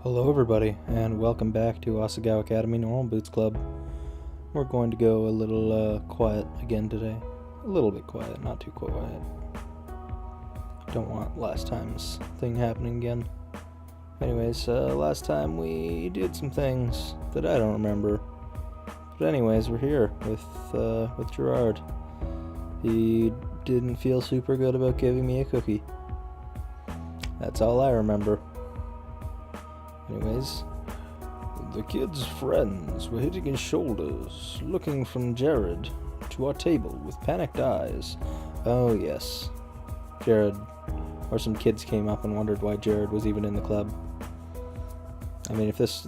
Hello everybody, and welcome back to Asagao Academy Normal Boots Club. We're going to go a little quiet again today. A little bit quiet, not too quiet. Don't want last time's thing happening again. Anyways, last time we did some things that I don't remember. But anyways, we're here with Gerard. He didn't feel super good about giving me a cookie. That's all I remember. Anyways, the kid's friends were hitting his shoulders, looking from Jared to our table with panicked eyes. Oh yes, Jared, or some kids came up and wondered why Jared was even in the club. I mean, if this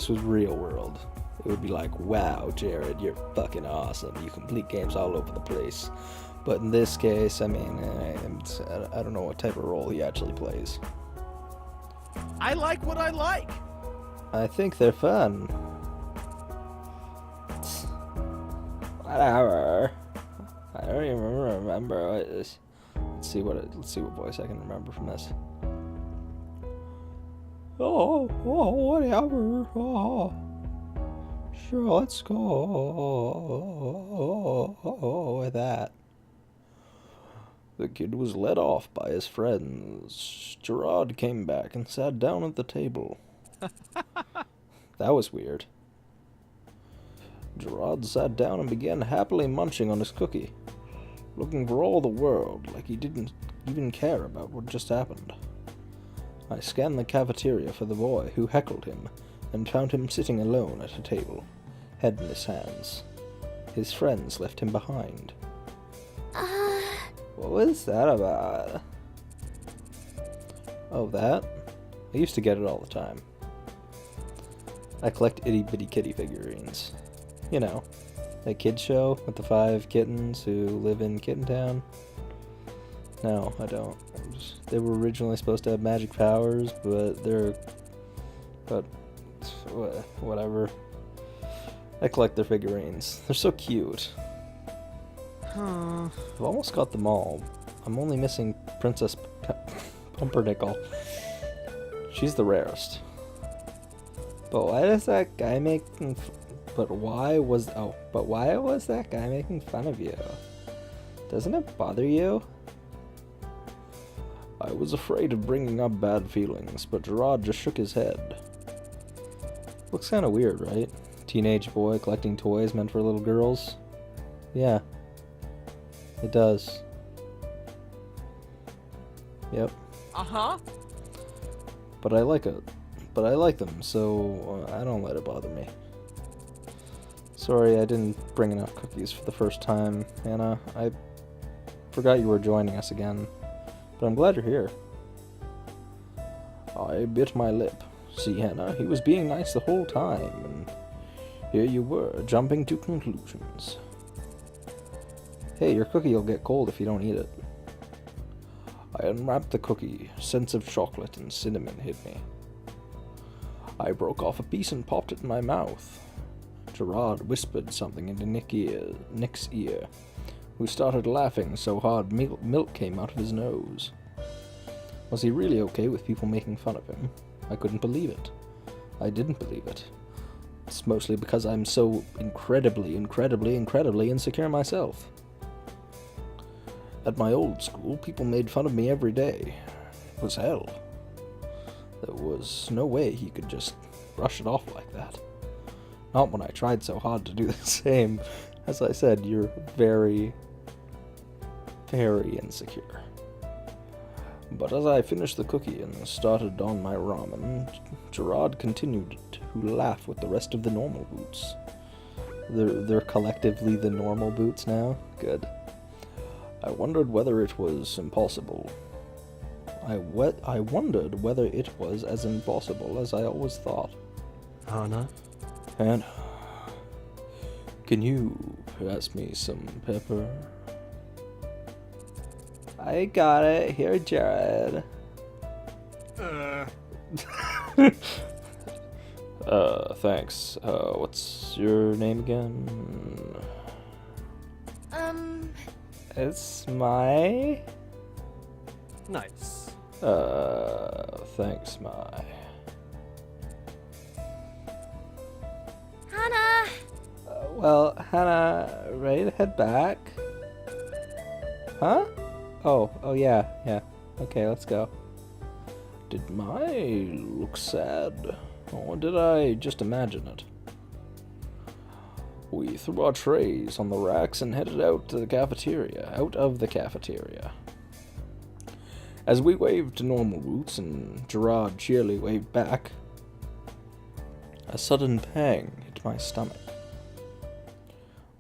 was real world, it would be like, wow, Jared, you're fucking awesome. You complete games all over the place. But in this case, I mean, I don't know what type of role he actually plays. I like what I like. I think they're fun. Whatever. I don't even remember what it is. Let's see what voice I can remember from this. Whatever. Sure, let's go with that. The kid was led off by his friends. Gerard came back and sat down at the table. That was weird. Gerard sat down and began happily munching on his cookie, looking for all the world like he didn't even care about what just happened. I scanned the cafeteria for the boy who heckled him and found him sitting alone at a table, head in his hands. His friends left him behind. What was that about? Oh, that? I used to get it all the time. I collect itty-bitty kitty figurines. You know, that kid show with the 5 kittens who live in Kitten Town. No, I don't. They were originally supposed to have magic powers, but whatever. I collect their figurines. They're so cute. I've almost got them all. I'm only missing Princess Pumpernickel. She's the rarest. But why does that guy making? But why was that guy making fun of you? Doesn't it bother you? I was afraid of bringing up bad feelings, but Gerard just shook his head. Looks kind of weird, right? Teenage boy collecting toys meant for little girls. Yeah. It does. Yep. Uh-huh. But I like it. But I like them, so I don't let it bother me. Sorry I didn't bring enough cookies for the first time, Hannah. I forgot you were joining us again. But I'm glad you're here. I bit my lip. See, Hannah, he was being nice the whole time, and here you were, jumping to conclusions. Hey, your cookie will get cold if you don't eat it. I unwrapped the cookie. Scents of chocolate and cinnamon hit me. I broke off a piece and popped it in my mouth. Gerard whispered something into Nick's ear, who started laughing so hard milk came out of his nose. Was he really okay with people making fun of him? I couldn't believe it. I didn't believe it. It's mostly because I'm so incredibly insecure myself. At my old school, people made fun of me every day. It was hell. There was no way he could just brush it off like that. Not when I tried so hard to do the same. As I said, you're very, very insecure. But as I finished the cookie and started on my ramen, Gerard continued to laugh with the rest of the normal boots. They're collectively the normal boots now? Good. I wondered whether it was impossible. I wondered whether it was as impossible as I always thought. Hannah? Hannah, can you pass me some pepper? I got it. Here, Jared. Thanks. What's your name again? It's my... Nice. Thanks, my. Well, Hannah, ready to head back? Huh? Oh yeah. Okay, let's go. Did my look sad? Or did I just imagine it? We threw our trays on the racks and headed out of the cafeteria. As we waved to normal routes and Gerard cheerily waved back, a sudden pang hit my stomach.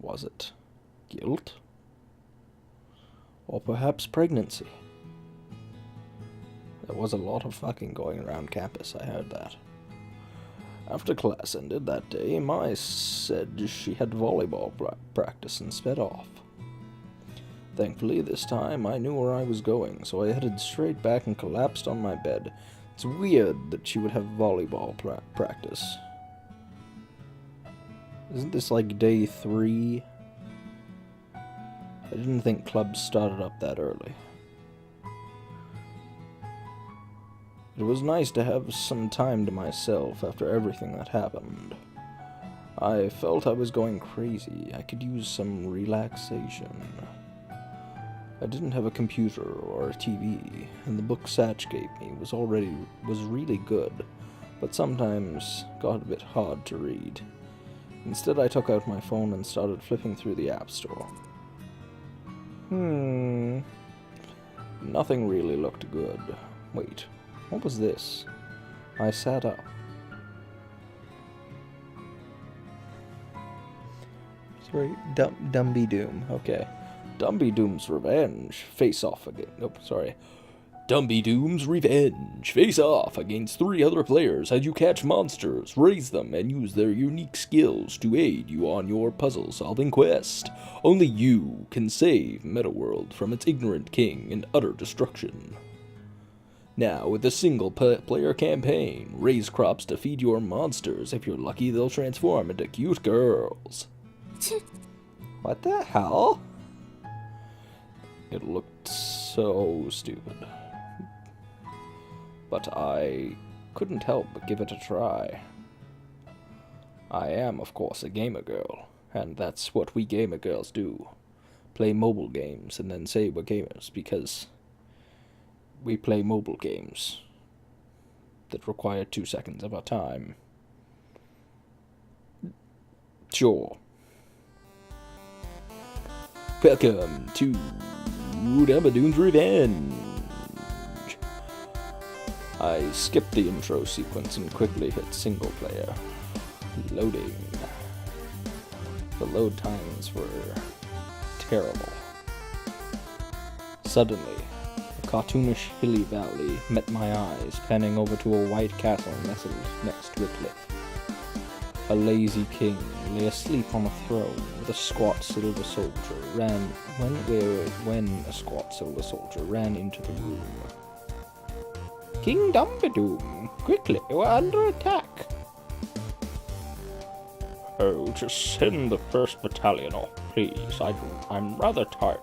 Was it guilt? Or perhaps pregnancy? There was a lot of fucking going around campus, I heard that. After class ended that day, Mai said she had volleyball practice and sped off. Thankfully, this time I knew where I was going, so I headed straight back and collapsed on my bed. It's weird that she would have volleyball practice. Isn't this like day 3? I didn't think clubs started up that early. It was nice to have some time to myself after everything that happened. I felt I was going crazy. I could use some relaxation. I didn't have a computer or a TV, and the book Satch gave me was really good, but sometimes got a bit hard to read. Instead, I took out my phone and started flipping through the App Store. Nothing really looked good. Wait. What was this? I sat up. Sorry, Dumby Doom. Okay. Dumby Doom's Revenge. Face off again. Nope, sorry. Dumby Doom's Revenge. Face off against 3 other players as you catch monsters, raise them, and use their unique skills to aid you on your puzzle-solving quest. Only you can save Metaworld from its ignorant king and utter destruction. Now, with a single-player campaign, raise crops to feed your monsters. If you're lucky, they'll transform into cute girls. What the hell? It looked so stupid. But I couldn't help but give it a try. I am, of course, a gamer girl, and that's what we gamer girls do. Play mobile games and then say we're gamers, because we play mobile games that require 2 seconds of our time. Sure. Welcome to Dumby Doom's Revenge. I skipped the intro sequence and quickly hit single player. Loading. The load times were terrible. Suddenly, a cartoonish hilly valley met my eyes, panning over to a white castle nestled next to a cliff. A lazy king lay asleep on a throne with a squat silver soldier when a squat silver soldier ran into the room. King Dumby Doom, quickly, we're under attack. Oh, just send the 1st battalion off, please. I'm rather tired.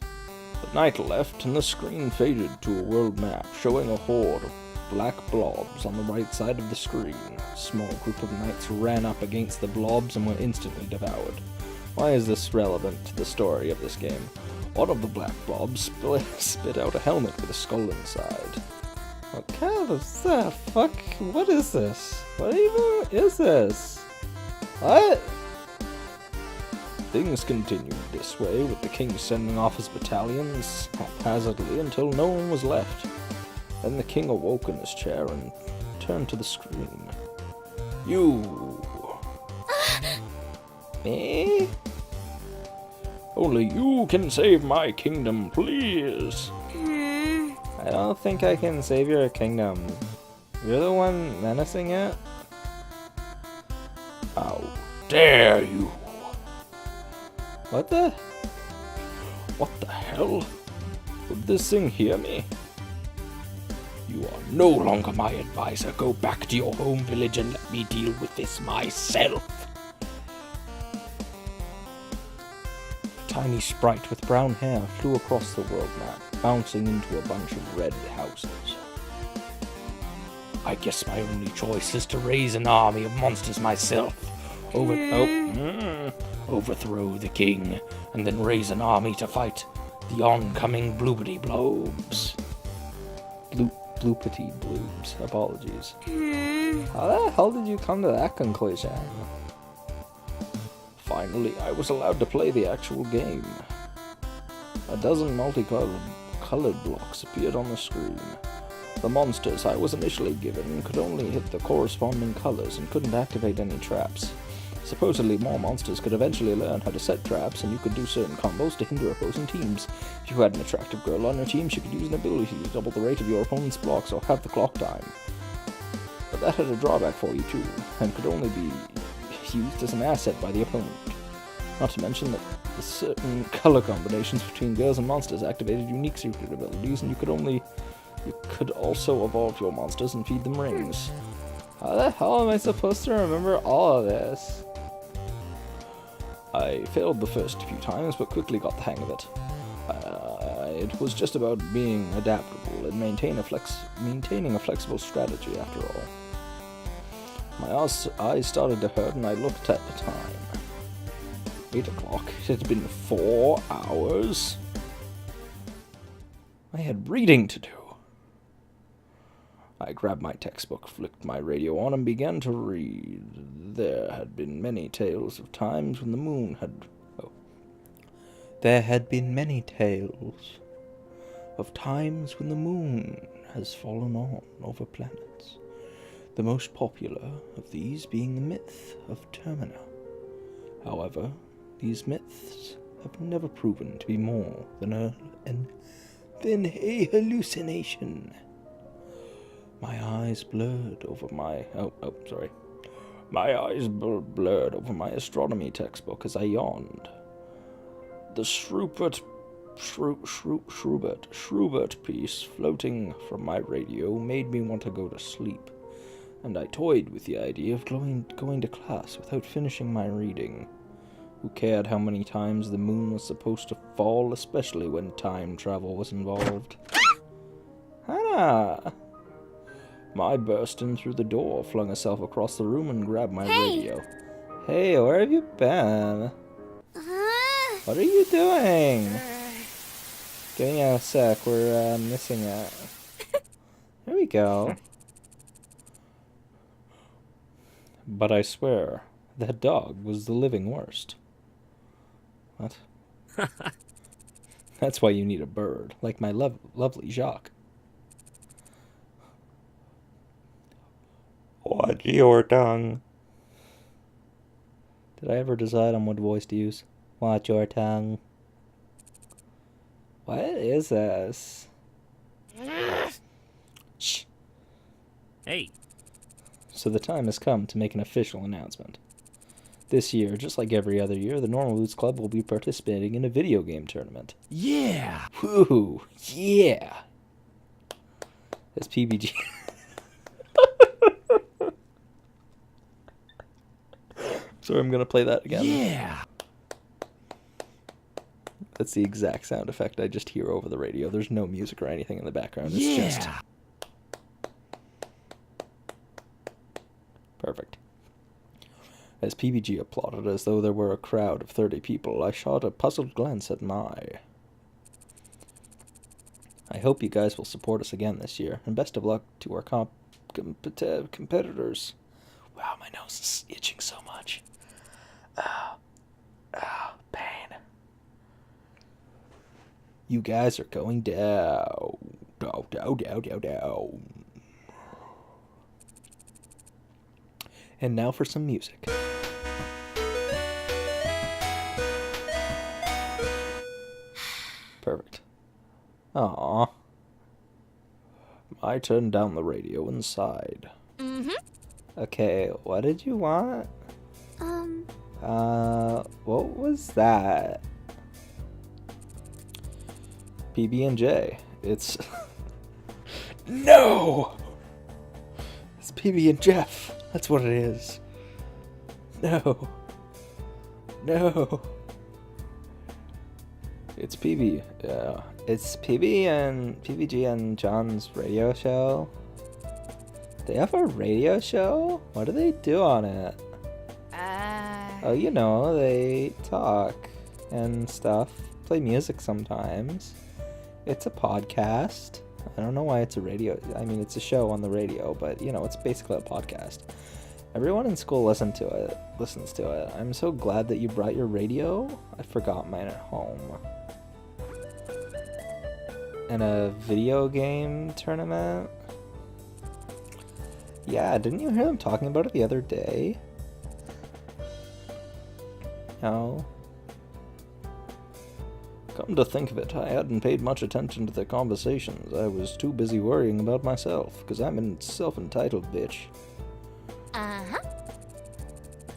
The knight left, and the screen faded to a world map showing a horde of black blobs on the right side of the screen. A small group of knights ran up against the blobs and were instantly devoured. Why is this relevant to the story of this game? One of the black blobs spit out a helmet with a skull inside. What kind of the fuck? What is this? What even is this? What? Things continued this way, with the king sending off his battalions haphazardly until no one was left. Then the king awoke in his chair and turned to the screen. You! Me? Only you can save my kingdom, please! I don't think I can save your kingdom. You're the one menacing it? How dare you! What the hell? Would this thing hear me? You are no longer my advisor. Go back to your home village and let me deal with this myself. A tiny sprite with brown hair flew across the world map, bouncing into a bunch of red houses. I guess my only choice is to raise an army of monsters myself. Overthrow the king, and then raise an army to fight the oncoming bloopity blobs. Bloopity bloobs. Apologies. How the hell did you come to that conclusion? Finally, I was allowed to play the actual game. A dozen multicolored blocks appeared on the screen. The monsters I was initially given could only hit the corresponding colors and couldn't activate any traps. Supposedly, more monsters could eventually learn how to set traps, and you could do certain combos to hinder opposing teams. If you had an attractive girl on your team, she could use an ability to double the rate of your opponent's blocks or have the clock time. But that had a drawback for you too, and could only be used as an asset by the opponent. Not to mention that the certain color combinations between girls and monsters activated unique secret abilities, and you could also evolve your monsters and feed them rings. How the hell am I supposed to remember all of this? I failed the first few times, but quickly got the hang of it. It was just about being adaptable and maintaining a flexible strategy after all. My eyes started to hurt and I looked at the time. 8 o'clock. It had been 4 hours. I had reading to do. I grabbed my textbook, flicked my radio on, and began to read. There had been many tales of times when the moon had... There had been many tales of times when the moon has fallen on over planets. The most popular of these being the myth of Termina. However, these myths have never proven to be more than a hallucination. My eyes blurred over my... My eyes blurred over my astronomy textbook as I yawned. The Schubert piece floating from my radio made me want to go to sleep, and I toyed with the idea of going to class without finishing my reading. Who cared how many times the moon was supposed to fall, especially when time travel was involved? Hannah! Mai burst in through the door, flung herself across the room, and grabbed my radio. Hey, where have you been? What are you doing? Give me a sec, we're missing it. There we go. But I swear, that dog was the living worst. What? That's why you need a bird, like my lovely Jacques. Watch your tongue. Did I ever decide on what voice to use? Watch your tongue. What is this? Shh. Hey. So the time has come to make an official announcement. This year, just like every other year, the Normal Boots Club will be participating in a video game tournament. Yeah! Woo! Yeah! That's PBG. Sorry, I'm gonna play that again. Yeah! That's the exact sound effect I just hear over the radio. There's no music or anything in the background. It's just... Perfect. As PBG applauded as though there were a crowd of 30 people, I shot a puzzled glance at Mai. I hope you guys will support us again this year, and best of luck to our competitors. Wow, my nose is itching so much. Pain. You guys are going down. Down. And now for some music. Perfect. Aww. I turned down the radio and sighed. Okay, what did you want? What was that? PB&J. It's... No! It's PB and Jeff. That's what it is. No. It's PB. It's PBG and John's radio show. They have a radio show? What do they do on it? Oh, you know, they talk and stuff. Play music sometimes. It's a podcast. I don't know why it's a radio. I mean, it's a show on the radio, but, you know, it's basically a podcast. Everyone in school listens to it. I'm so glad that you brought your radio. I forgot mine at home. And a video game tournament? Yeah, didn't you hear them talking about it the other day? No. Come to think of it, I hadn't paid much attention to their conversations. I was too busy worrying about myself, because I'm a self-entitled bitch. Uh-huh.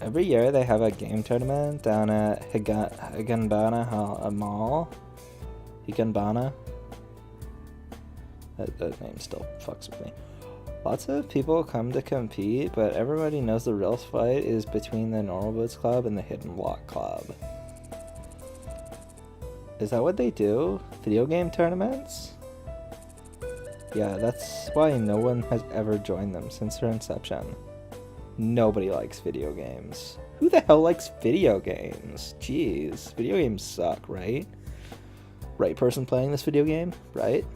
Every year they have a game tournament down at Higanbana Mall. Higanbana? That name still fucks with me. Lots of people come to compete, but everybody knows the real fight is between the Normal Boots Club and the Hidden Block Club. Is that what they do? Video game tournaments? Yeah, that's why no one has ever joined them since their inception. Nobody likes video games. Who the hell likes video games? Jeez, video games suck, right? Right person playing this video game? Right?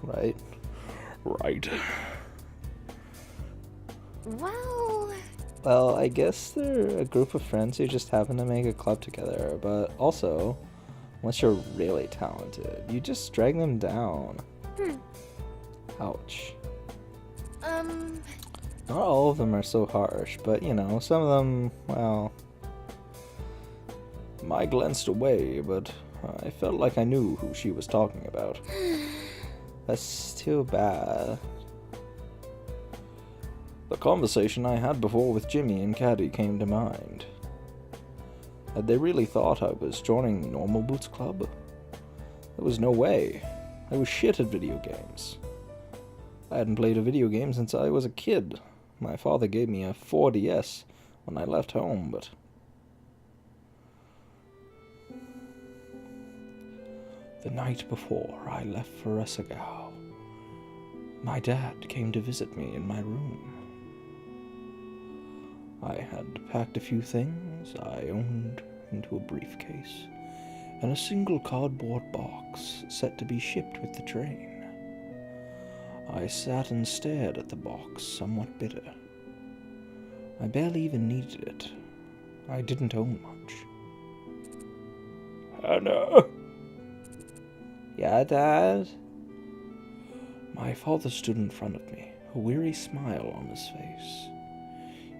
Right. Well, I guess they're a group of friends who just happen to make a club together, but also, unless you're really talented, you just drag them down. Ouch. Not all of them are so harsh, but you know, some of them, well... I glanced away, but I felt like I knew who she was talking about. That's too bad. The conversation I had before with Jimmy and Caddy came to mind. Had they really thought I was joining Normal Boots Club? There was no way. I was shit at video games. I hadn't played a video game since I was a kid. My father gave me a 4DS when I left home, but... The night before I left for Asagao, my dad came to visit me in my room. I had packed a few things I owned into a briefcase and a single cardboard box set to be shipped with the train. I sat and stared at the box, somewhat bitter. I barely even needed it. I didn't own much. Hannah! Yeah, Dad? My father stood in front of me, a weary smile on his face.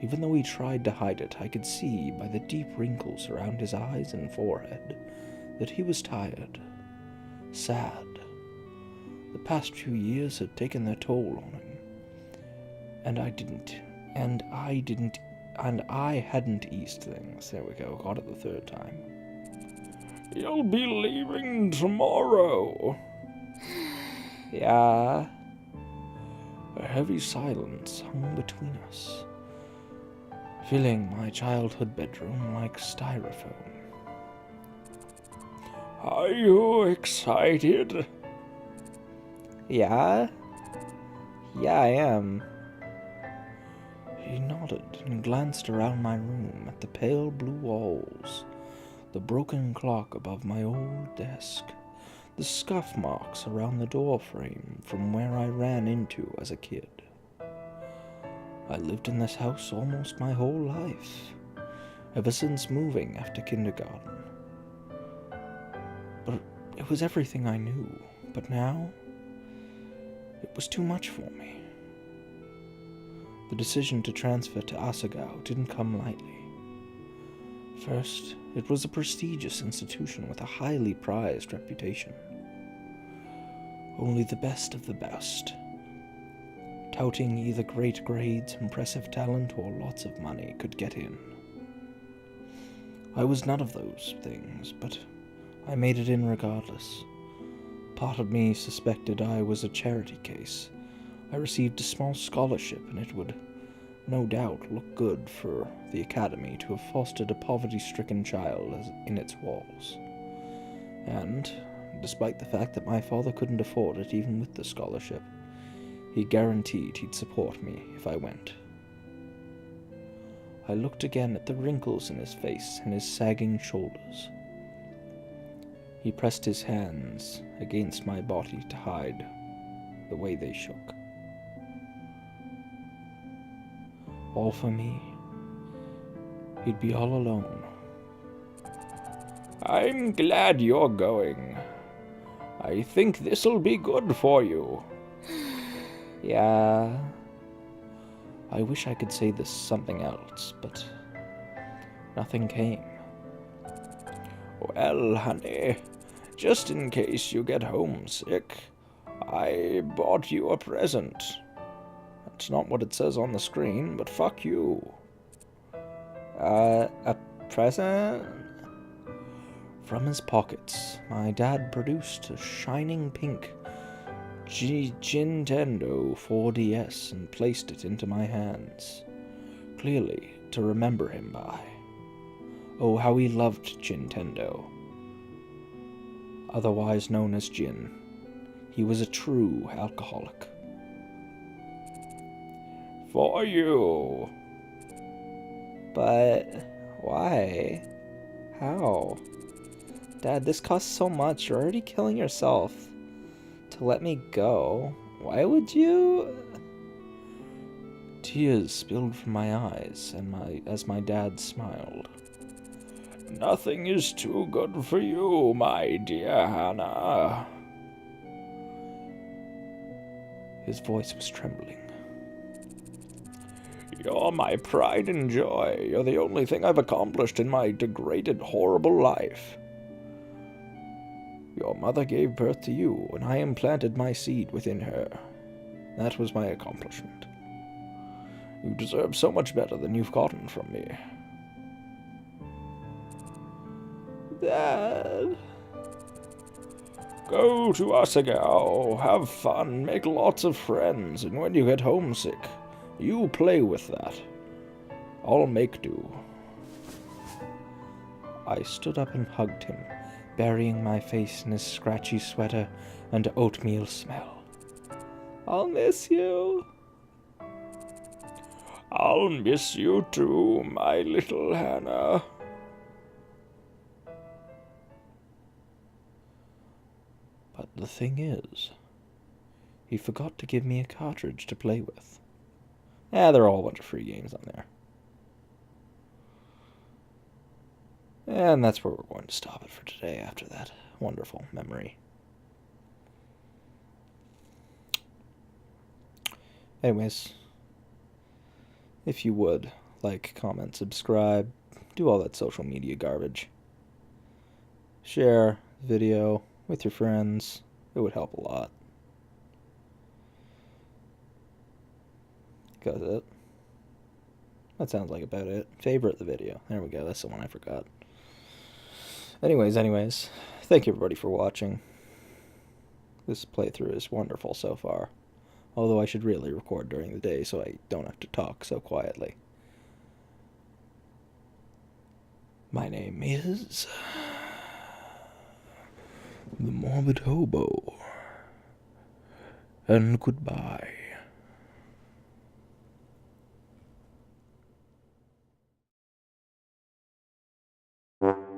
Even though he tried to hide it, I could see by the deep wrinkles around his eyes and forehead that he was tired, sad. The past few years had taken their toll on him, and I hadn't eased things. There we go, got it the third time. You'll be leaving tomorrow. Yeah. A heavy silence hung between us, filling my childhood bedroom like styrofoam. Are you excited? Yeah? Yeah, I am. He nodded and glanced around my room at the pale blue walls, the broken clock above my old desk, the scuff marks around the door frame from where I ran into as a kid. I lived in this house almost my whole life, ever since moving after kindergarten. But it was everything I knew, but now, it was too much for me. The decision to transfer to Asagao didn't come lightly. First, it was a prestigious institution with a highly prized reputation. Only the best of the best, touting either great grades, impressive talent, or lots of money, could get in. I was none of those things, but I made it in regardless. Part of me suspected I was a charity case. I received a small scholarship, and it would no doubt look good for the academy to have fostered a poverty-stricken child in its walls. And, despite the fact that my father couldn't afford it even with the scholarship, He guaranteed he'd support me if I went. I looked again at the wrinkles in his face and his sagging shoulders. He pressed his hands against my body to hide the way they shook. All for me. He'd be all alone. I'm glad you're going. I think this'll be good for you. Yeah. I wish I could say this something else, but nothing came. Well, honey, just in case you get homesick, I bought you a present. That's not what it says on the screen, but fuck you. A present? From his pockets, my dad produced a shining pink Nintendo 4DS and placed it into my hands, clearly to remember him by. Oh, how he loved Nintendo. Otherwise known as Gin. He was a true alcoholic. For you. But why? How? Dad, this costs so much. You're already killing yourself. To let me go. Why would you? Tears spilled from my eyes as my dad smiled. Nothing is too good for you, my dear Hannah. His voice was trembling. You're my pride and joy. You're the only thing I've accomplished in my degraded, horrible life. Your mother gave birth to you, and I implanted my seed within her. That was my accomplishment. You deserve so much better than you've gotten from me. Dad. Go to Asagao, have fun, make lots of friends, and when you get homesick, you play with that. I'll make do. I stood up and hugged him, burying my face in his scratchy sweater and oatmeal smell. I'll miss you. I'll miss you too, my little Hannah. But the thing is, he forgot to give me a cartridge to play with. There are a whole bunch of free games on there. And that's where we're going to stop it for today after that wonderful memory. Anyways, if you would, like, comment, subscribe, do all that social media garbage. Share video with your friends. It would help a lot. Got it. That sounds like about it. Favorite the video. There we go. That's the one I forgot. Anyways, thank you everybody for watching. This playthrough is wonderful so far. Although I should really record during the day so I don't have to talk so quietly. My name is the Morbid Hobo. And goodbye. Thank you.